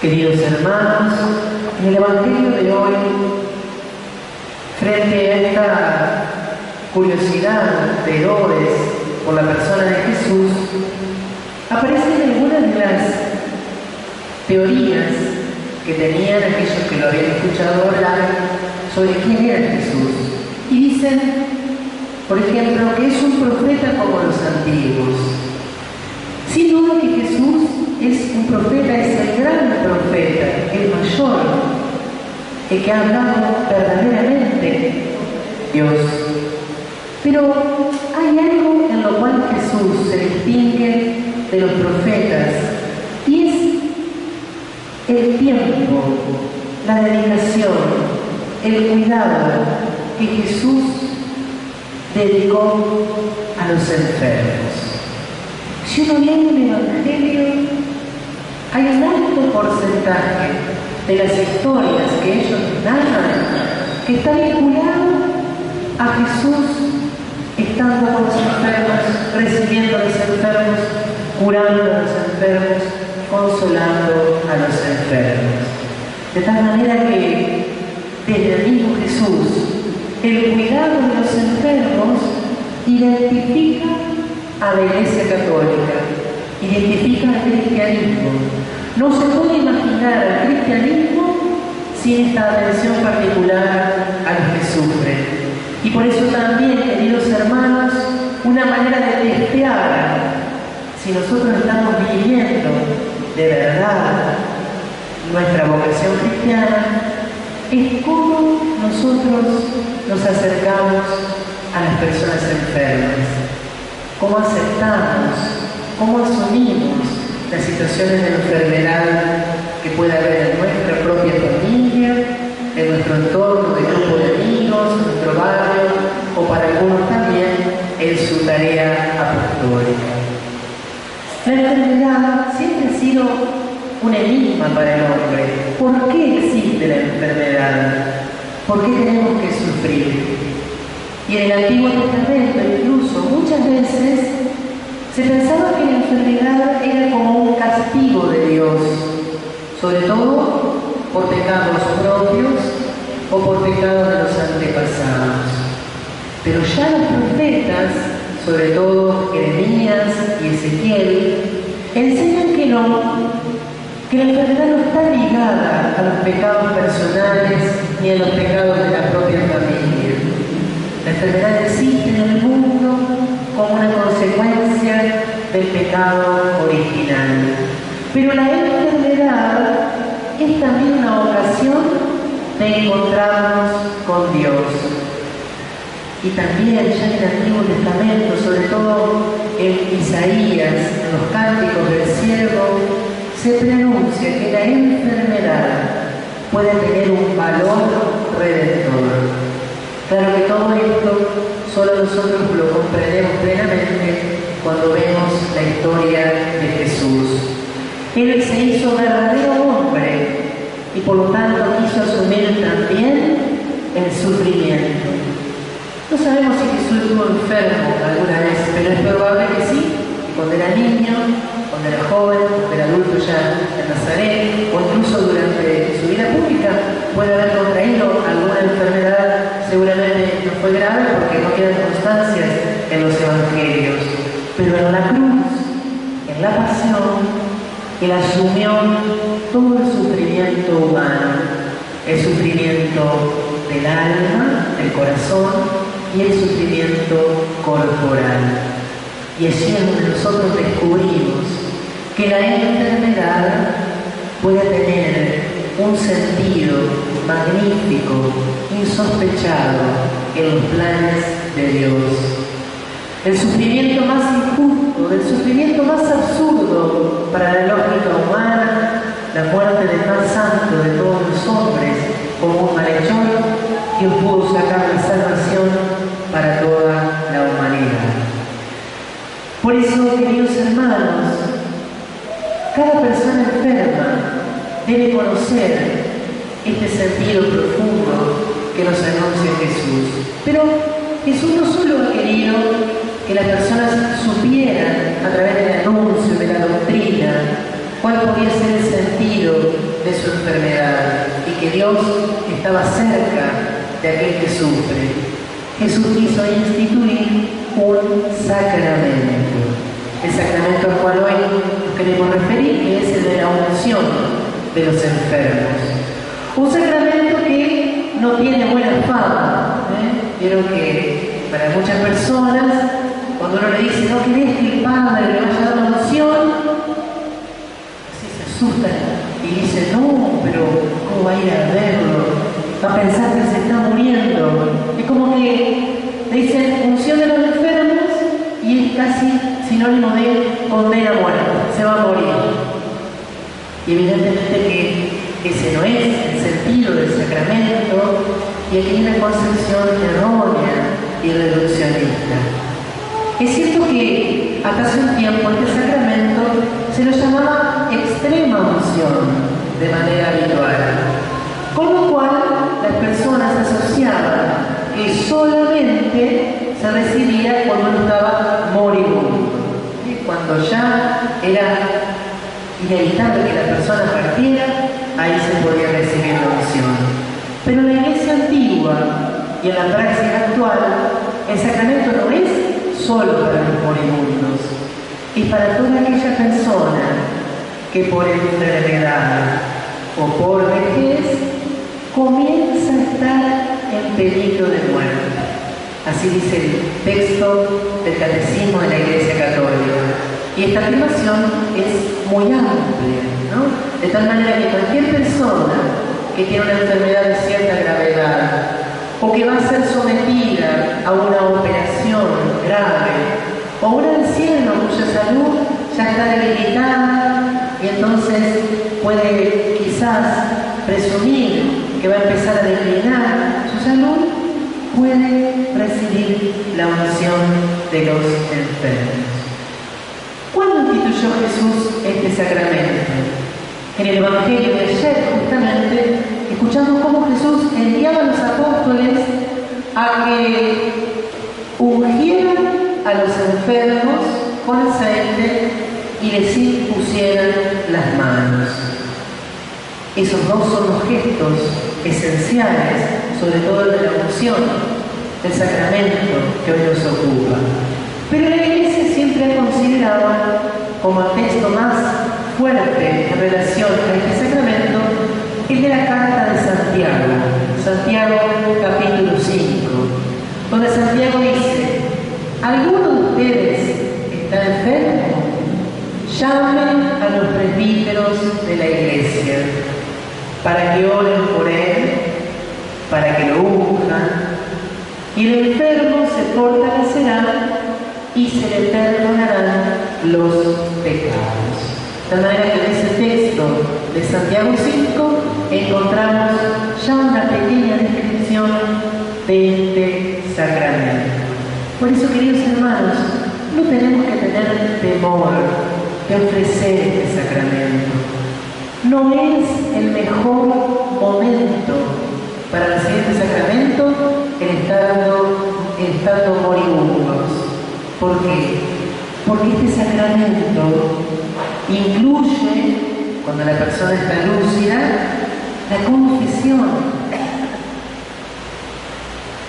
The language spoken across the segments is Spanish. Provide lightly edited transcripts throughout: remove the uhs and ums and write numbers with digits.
Queridos hermanos, en el Evangelio de hoy, frente a esta curiosidad de Herodes por la persona de Jesús, aparecen algunas de las teorías que tenían aquellos que lo habían escuchado hablar sobre quién era Jesús. Y dicen, por ejemplo, que es un profeta como los antiguos. Sin duda que Jesús es un profeta, es el gran profeta, el mayor, el que ha hablado verdaderamente Dios. Pero hay algo en lo cual Jesús se distingue de los profetas, y es el tiempo, la dedicación, el cuidado que Jesús dedicó a los enfermos. Si uno lee el Evangelio, hay un alto porcentaje de las historias que ellos narran que está vinculado a Jesús estando con los enfermos, recibiendo a los enfermos, curando a los enfermos, consolando a los enfermos. De tal manera que desde el mismo Jesús, el cuidado de los enfermos identifica a la Iglesia Católica, identifica al cristianismo. No se puede imaginar al cristianismo sin esta atención particular a los que sufren. Y por eso también, queridos hermanos, una manera de testear si nosotros estamos viviendo de verdad nuestra vocación cristiana es cómo nosotros nos acercamos a las personas enfermas, cómo aceptamos, cómo asumimos las situaciones de enfermedad que puede haber en nuestra propia familia, en nuestro entorno de grupo de amigos, en nuestro barrio, o para algunos también en su tarea apostólica. La enfermedad siempre ha sido un enigma para el hombre. ¿Por qué existe la enfermedad? ¿Por qué tenemos que sufrir? Y en el Antiguo Testamento incluso muchas veces se pensaba que la enfermedad era como un castigo de Dios, sobre todo por pecados propios o por pecados de los antepasados. Pero ya los profetas, sobre todo Jeremías y Ezequiel, enseñan que no, que la enfermedad no está ligada a los pecados personales ni a los pecados de la propia familia. La enfermedad existe en el mundo como una consecuencia del pecado original. Pero la enfermedad es también una ocasión de encontrarnos con Dios. Y también ya en el Antiguo Testamento, sobre todo en Isaías, en los cánticos del siervo, se preanuncia que la enfermedad puede tener un valor redentor. Claro que todo esto solo nosotros lo comprendemos plenamente cuando vemos la historia de Jesús. Él se hizo verdadero hombre y por lo tanto quiso asumir también el sufrimiento. No sabemos si Jesús estuvo enfermo alguna vez, pero es probable que sí, cuando era niño, cuando era joven, cuando era adulto ya en Nazaret, o incluso durante su vida pública, puede haber contraído alguna enfermedad. Seguramente no fue grave porque no quedan constancias en los evangelios. Pero en la cruz, en la pasión, Él asumió todo el sufrimiento humano, el sufrimiento del alma, del corazón, y el sufrimiento corporal. Y allí es donde nosotros descubrimos que la enfermedad puede tener un sentido magnífico, insospechado en los planes de Dios. El sufrimiento más injusto, el sufrimiento más absurdo para la lógica humana, la muerte del más santo de todos los hombres, como un malhechor, Dios pudo sacar la salvación para toda la humanidad. Por eso, queridos hermanos, cada persona enferma debe conocer este sentido profundo que nos anuncia Jesús. Pero Jesús no solo ha querido que las personas supieran a través del anuncio de la doctrina cuál podía ser el sentido que Dios estaba cerca de aquel que sufre. Jesús quiso instituir un sacramento. El sacramento al cual hoy nos queremos referir, que es el de la unción de los enfermos. Un sacramento que no tiene buena fama. Vieron que para muchas personas, cuando uno le dice, ¿no querés que el Padre le vaya a dar la unción? Así se asustan y dicen, no, pero ¿cómo va a ir a verlo? Va a pensar que se está muriendo. Es como que le dicen unción de los enfermos y es casi sinónimo de condena a muerte, se va a morir. Y evidentemente que ese no es el sentido del sacramento, y aquí hay una concepción errónea y reduccionista. Es cierto que hasta hace un tiempo este sacramento se lo llamaba extrema unción de manera habitual, con lo cual las personas asociaban que solamente se recibía cuando uno estaba moribundo, cuando ya era inevitable que la persona partiera, ahí se podía recibir la unción. Pero en la Iglesia antigua y en la praxis actual, el sacramento no es solo para los moribundos, es para toda aquella persona que por enfermedad o por vejez comienza a estar en peligro de muerte. Así dice el texto del Catecismo de la Iglesia Católica. Y esta afirmación es muy amplia, ¿no? De tal manera que cualquier persona que tiene una enfermedad de cierta gravedad o que va a ser sometida a una operación grave o un anciano cuya salud ya está debilitada y entonces puede quizás presumir que va a empezar a declinar su salud, puede recibir la unción de los enfermos. ¿Cuándo instituyó Jesús este sacramento? En el Evangelio de ayer, justamente, escuchamos cómo Jesús enviaba a los apóstoles a que ungieran a los enfermos con aceite y les impusieran las manos. Esos dos son los gestos esenciales, sobre todo el de la unción, del sacramento que hoy nos ocupa. Pero la Iglesia siempre ha considerado como el texto más fuerte en relación a este sacramento el de la carta de Santiago capítulo 5, donde Santiago dice: ¿alguno de ustedes está enfermo? Llamen a los presbíteros de la Iglesia para que oren por él, para que lo unjan, y el enfermo se fortalecerá y se le perdonarán los pecados. De manera que en ese texto de Santiago 5 encontramos ya una pequeña descripción de este sacramento. Por eso, queridos hermanos, no tenemos que tener temor de ofrecer este sacramento. No es el mejor momento para recibir este sacramento estando moribundos. ¿Por qué? Porque este sacramento incluye, cuando la persona está lúcida, la confesión.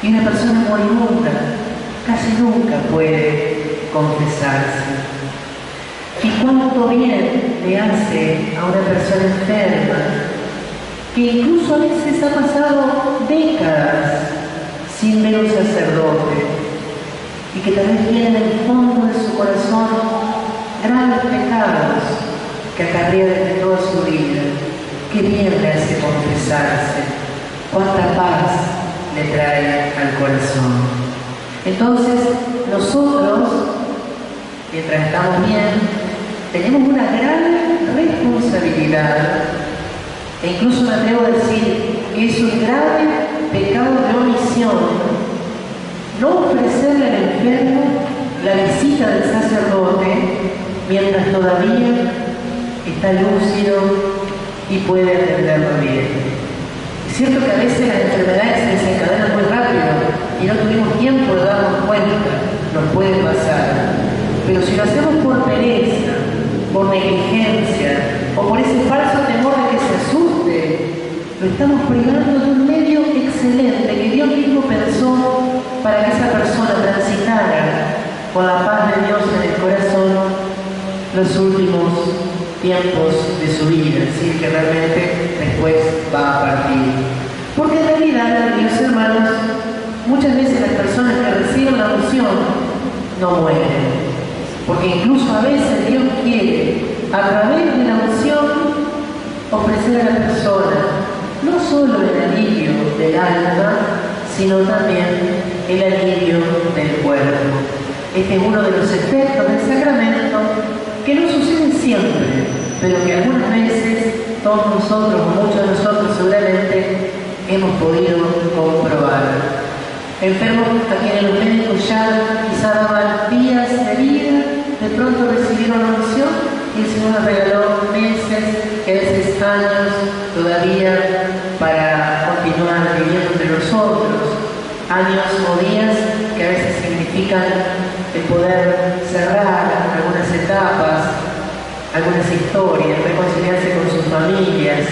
Y una persona moribunda casi nunca puede confesarse. Y cuánto bien le hace a una persona enferma, que incluso a veces ha pasado décadas sin ver un sacerdote, y que tal vez tiene en el fondo de su corazón grandes pecados que acarrea desde toda su vida. Qué bien le hace confesarse, cuánta paz le trae al corazón. Entonces, nosotros, mientras estamos bien, tenemos una gran responsabilidad, e incluso me atrevo a decir que es un grave pecado de omisión no ofrecerle al enfermo la visita del sacerdote mientras todavía está lúcido y puede atenderlo bien. Es cierto que a veces las enfermedades se desencadenan muy rápido y no tuvimos tiempo de darnos cuenta, nos puede pasar. Pero si lo hacemos por pereza, por negligencia o por ese falso temor de que se asuste lo estamos privando de un medio excelente que Dios mismo pensó para que esa persona transitara con la paz de Dios en el corazón los últimos tiempos de su vida, es decir, que realmente después va a partir. Porque en realidad, queridos hermanos, muchas veces las personas que reciben la unción no mueren, porque incluso a veces Dios quiere, a través de la unción, ofrecer a la persona no solo el alivio del alma, sino también el alivio del cuerpo. Este es uno de los efectos del sacramento que no sucede siempre, pero que algunas veces todos nosotros, o muchos de nosotros seguramente, hemos podido comprobar. Enfermos a quienes los médicos ya quizá daban días de vida, de pronto recibieron la unción y el Señor nos regaló meses, que a veces años todavía para continuar viviendo entre nosotros, años o días que a veces significan el poder cerrar algunas etapas, algunas historias, reconciliarse con sus familias,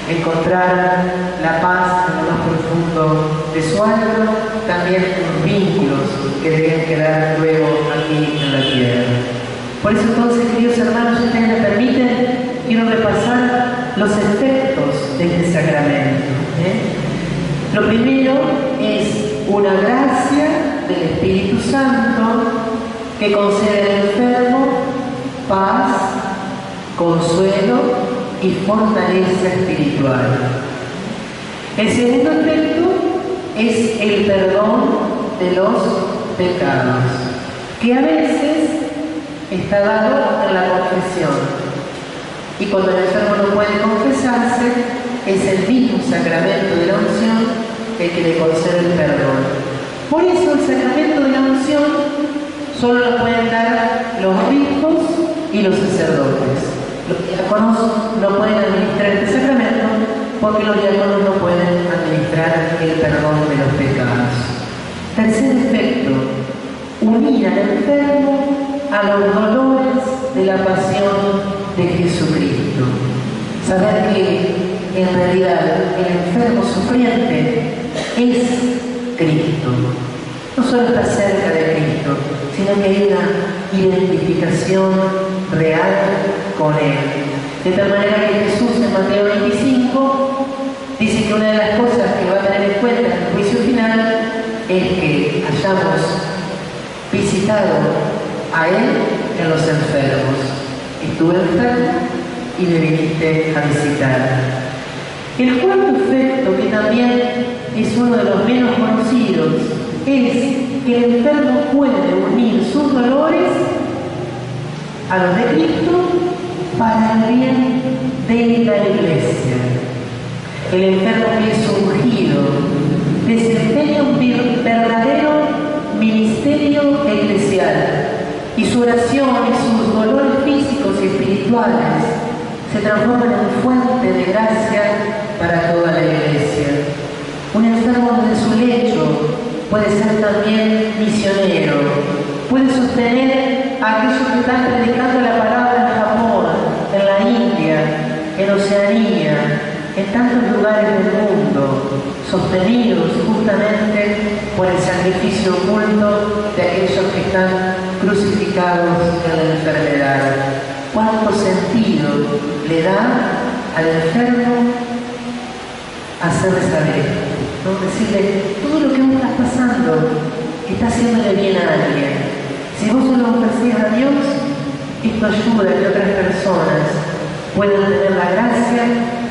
encontrar la paz en lo más profundo de su alma, también los vínculos que deben quedar luego aquí en la tierra. Por eso entonces, queridos hermanos, si ustedes me permiten, quiero repasar los efectos de este sacramento. Lo primero es una gracia del Espíritu Santo que concede al enfermo paz, consuelo y fortaleza espiritual. El segundo efecto es el perdón de los pecados, que a veces está dado en la confesión. Y cuando el enfermo no puede confesarse, es el mismo sacramento de la unción el que le concede el perdón. Por eso el sacramento de la unción solo lo pueden dar los obispos y los sacerdotes. Los diáconos no pueden administrar este sacramento porque los diáconos no pueden administrar el perdón de los pecados. Tercer efecto, unir al enfermo a los dolores de la pasión de Jesucristo. Saber que en realidad el enfermo sufriente es Cristo. No solo está cerca de Cristo, sino que hay una identificación real con Él. De tal manera que Jesús en Mateo 25 dice que una de las cosas que va a tener en cuenta en el juicio final es que hayamos visitado a Él en los enfermos. Estuve enfermo y me viniste a visitar. El cuarto efecto, que también es uno de los menos conocidos, es que el enfermo puede unir sus dolores a los de Cristo para el bien de la Iglesia. El enfermo que es ungido desempeña un verdadero ministerio eclesial y su oración y sus dolores físicos y espirituales se transforman en fuente de gracia para toda la Iglesia. Un enfermo desde su lecho puede ser también misionero, puede sostener a aquellos que están predicando la palabra en Japón, en la India, en Oceanía, en tantos lugares del mundo, sostenidos justamente por el sacrificio oculto de aquellos que están crucificados en la enfermedad. ¿Cuánto sentido le da al enfermo hacerle saber? ¿No? Decirle, todo lo que vos estás pasando está haciéndole bien a alguien. Si vos solo ofrecés a Dios, esto ayuda a que otras personas puedan tener la gracia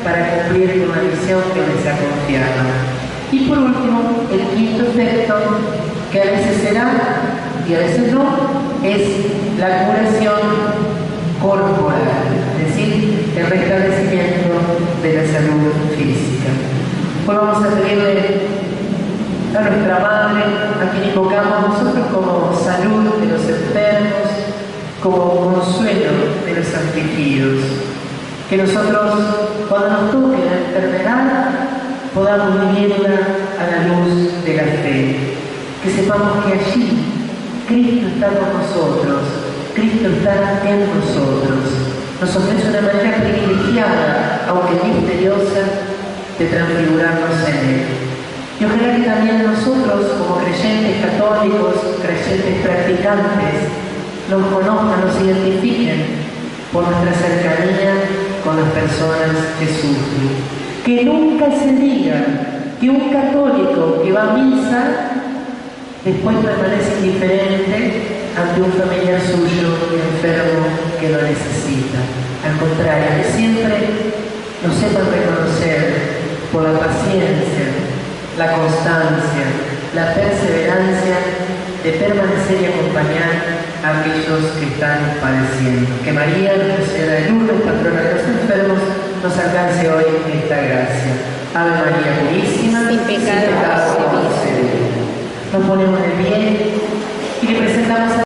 para cumplir con la misión que les ha confiado. Y por último, el quinto efecto, que a veces será y a veces no, es la curación corporal, es decir, el restablecimiento de la salud física. Hoy vamos a pedirle a nuestra Madre, a quien invocamos nosotros como salud de los enfermos, como consuelo de los afligidos, que nosotros, cuando nos toque la enfermedad, podamos vivirla a la luz de la fe, que sepamos que allí Cristo está con nosotros, Cristo está en nosotros, nos ofrece una manera privilegiada, aunque misteriosa, de transfigurarnos en Él. Y ojalá que también nosotros, como creyentes católicos, creyentes practicantes, nos conozcan, nos identifiquen por nuestra cercanía con las personas que sufren. Que nunca se diga que un católico que va a misa después permanece indiferente ante un familiar suyo enfermo que lo necesita. Al contrario, que siempre nos sepan reconocer por la paciencia, la constancia, la perseverancia de permanecer y acompañar a aquellos que están padeciendo. Que María, Nuestra Señora de Lourdes, patrona de los enfermos, nos alcance hoy esta gracia. Ave María Purísima, sin pecado concebida. Nos ponemos de pie y le presentamos a